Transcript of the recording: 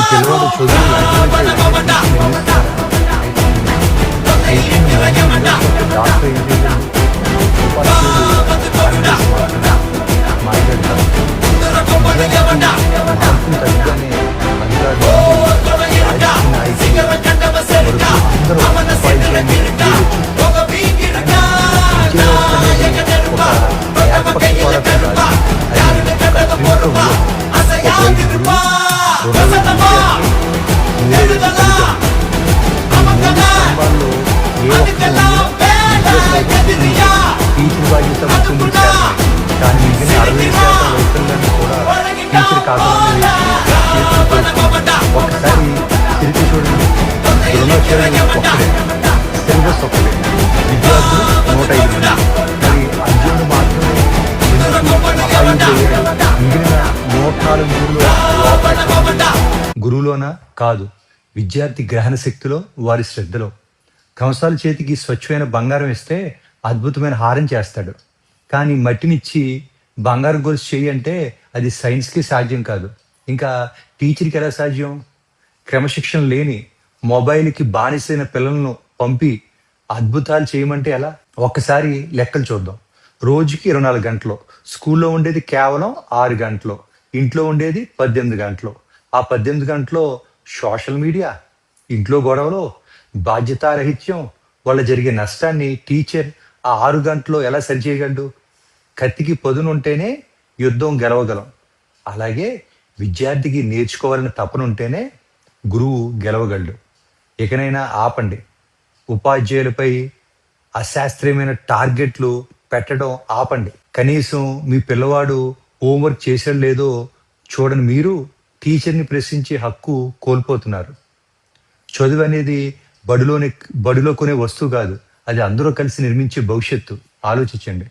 మీ పిల్లవాడు చదువు doctor engineer teacher బాధ్యత కానీ మిగిలిన 60% రైతులను కూడా టీచర్ కావాలని ఒకసారి తిరిగి చూడండి. ద్రోణాచార్యులు ఒక్కడే, సిలబస్ ఒక్కడే, విద్యార్థులు 105 మంది. మరి అర్జునుడు మాత్రమే మిగిలిన 104 గురువులోన కాదు, విద్యార్థి గ్రహణ శక్తిలో, వారి శ్రద్ధలో. కంసాల చేతికి స్వచ్ఛమైన బంగారం ఇస్తే అద్భుతమైన హారం చేస్తాడు. కానీ మట్టినిచ్చి బంగారం గొలుసు చేయి అంటే అది సైన్స్కి సాధ్యం కాదు. ఇంకా టీచర్కి ఎలా సాధ్యం? క్రమశిక్షణ లేని మొబైల్కి బానిసైన పిల్లలను పంపి అద్భుతాలు చేయమంటే ఎలా? ఒక్కసారి లెక్కలు చూద్దాం. రోజుకి 24 గంటలు, స్కూల్లో ఉండేది కేవలం 6 గంటలు, ఇంట్లో ఉండేది 18 గంటలు. ఆ 18 గంటలో సోషల్ మీడియా, ఇంట్లో గొడవలు, బాధ్యతారహిత్యం వల్ల జరిగే నష్టాన్ని టీచర్ ఆ 6 గంటల్లో ఎలా సరిచేయగలడు? కత్తికి పదునుంటేనే యుద్ధం గెలవగలం. అలాగే విద్యార్థికి నేర్చుకోవాలని తపనుంటేనే గురువు గెలవగలడు. ఇకనైనా ఆపండి. ఉపాధ్యాయులపై అశాస్త్రీయమైన టార్గెట్లు పెట్టడం ఆపండి. కనీసం మీ పిల్లవాడు హోంవర్క్ చేసాడు లేదో చూడని టీచర్ని ప్రశ్నించే హక్కు కోల్పోతున్నారు. చదువు అనేది బడిలో కొనే వస్తువు కాదు, అది అందరూ కలిసి నిర్మించే భవిష్యత్తు. ఆలోచించండి.